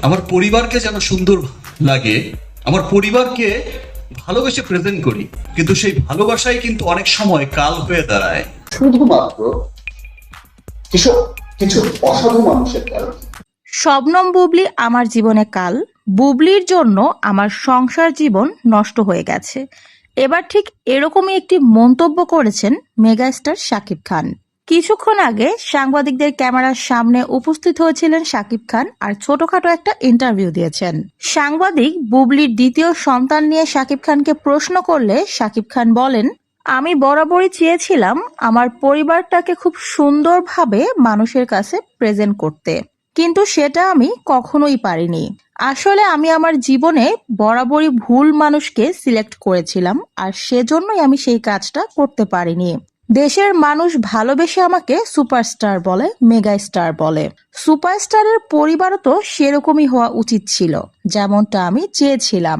আমার পরিবারকে যেন সুন্দর লাগে, আমার পরিবারকে ভালোবেসে প্রেজেন্ট করি, কিন্তু সেই ভালোবাসাই কিন্তু অনেক সময় কাল হয়ে দাঁড়ায় শুধুমাত্র কিছু কিছু অসাধু মানুষের কারণে। শবনম বুবলি আমার জীবনে কাল। বুবলির জন্য আমার সংসার জীবন নষ্ট হয়ে গেছে। এবার ঠিক এরকমই একটি মন্তব্য করেছেন মেগাস্টার শাকিব খান। কিছুক্ষণ আগে সাংবাদিকদের ক্যামেরার সামনে উপস্থিত হয়েছিলেন শাকিব খান আর ছোটখাটো একটা ইন্টারভিউ দিয়েছেন। সাংবাদিক বুবলির দ্বিতীয় সন্তান নিয়ে শাকিব খানকে প্রশ্ন করলে শাকিব খান বলেন, আমি বরাবরই চেয়েছিলাম আমার পরিবারটাকে খুব সুন্দরভাবে মানুষের কাছে প্রেজেন্ট করতে, কিন্তু সেটা আমি কখনোই পারিনি। আসলে আমি আমার জীবনে বরাবরই ভুল মানুষকে সিলেক্ট করেছিলাম, আর সেজন্যই আমি সেই কাজটা করতে পারিনি। দেশের মানুষ ভালোবেসে আমাকে সুপারস্টার বলে, মেগা স্টার বলে। সুপারস্টারের পরিবারও তো সেরকমই হওয়া উচিত ছিল, যেমনটা আমি চেয়েছিলাম।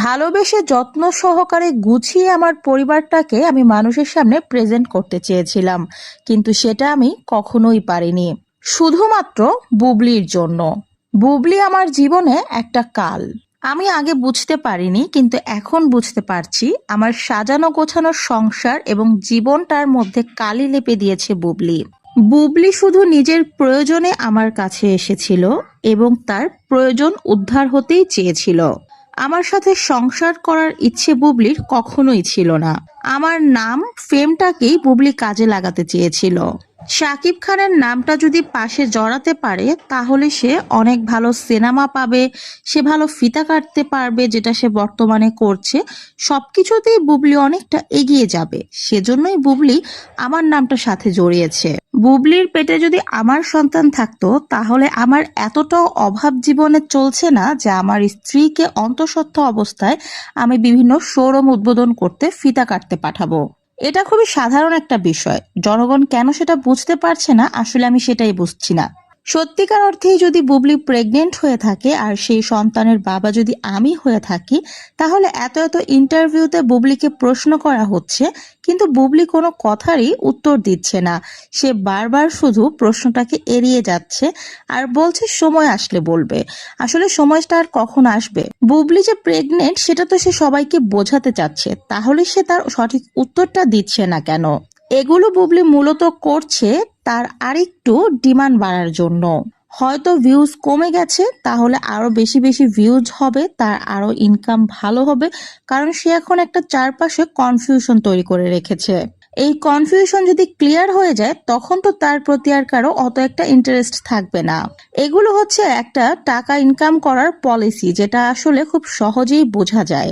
ভালোবেসে যত্ন সহকারে গুছিয়ে আমার পরিবারটাকে আমি মানুষের সামনে প্রেজেন্ট করতে চেয়েছিলাম, কিন্তু সেটা আমি কখনোই পারিনি, শুধুমাত্র বুবলির জন্য। বুবলি আমার জীবনে একটা কাল। আমি আগে বুঝতে পারিনি, কিন্তু এখন বুঝতে পারছি আমার সাজানো গোছানো সংসার এবং জীবনটার মধ্যে কালি লেপে দিয়েছে বুবলি। বুবলি শুধু নিজের প্রয়োজনে আমার কাছে এসেছিল এবং তার প্রয়োজন উদ্ধার হতেই চেয়েছিল। আমার সাথে সংসার করার ইচ্ছে বুবলির কখনোই ছিল না। আমার নাম ফেমটাকেই বুবলি কাজে লাগাতে চেয়েছিল। শাকিব খানের নামটা যদি পাশে জড়াতে পারে তাহলে সে অনেক ভালো সিনেমা পাবে, সে ভালো ফিতা কাটতে পারবে, যেটা সে বর্তমানে করছে। সবকিছুতেই বুবলি অনেকটা এগিয়ে যাবে, সেজন্যই বুবলি আমার নামটা সাথে জড়িয়েছে। বুবলির পেটে যদি আমার সন্তান থাকতো তাহলে আমার এতটাও অভাব জীবনে চলছে না যে আমার স্ত্রীকে অন্তঃসত্ত্বা অবস্থায় আমি বিভিন্ন শোরুম উদ্বোধন করতে ফিতা কাটতে পাঠাবো। এটা খুবই সাধারণ একটা বিষয়, জনগণ কেন সেটা বুঝতে পারছে না আসলে আমি সেটাই বুঝছি না। সত্যিকার অর্থেই যদি বুবলি প্রেগনেন্ট হয়ে থাকে আর সেই সন্তানের বাবা যদি আমি হয়ে থাকি, তাহলে এত এত ইন্টারভিউতে বুবলিকে প্রশ্ন করা হচ্ছে, কিন্তু বুবলি কোনো কথারই উত্তর দিচ্ছে না। সে বারবার শুধু প্রশ্নটাকে এড়িয়ে যাচ্ছে আর বলছে সময় আসলে বলবে। আসলে সময়টা আর কখন আসবে? বুবলি যে প্রেগনেন্ট সেটা তো সে সবাইকে বোঝাতে চাচ্ছে, তাহলে সে তার সঠিক উত্তরটা দিচ্ছে না কেন? এগুলো বুবলি মূলত করছে তার আরেকটু ডিমান্ড বাড়ার জন্য। হয়তো ভিউজ কমে গেছে, তাহলে আরো বেশি বেশি ভিউজ হবে, তার আরো ইনকাম ভালো হবে, কারণ সে এখন একটা চারপাশে কনফিউশন তৈরি করে রেখেছে। এই কনফিউশন যদি ক্লিয়ার হয়ে যায় তখন তো তার প্রতি আর কারো অত একটা ইন্টারেস্ট থাকবে না। এগুলো হচ্ছে একটা টাকা ইনকাম করার পলিসি, যেটা আসলে খুব সহজেই বোঝা যায়।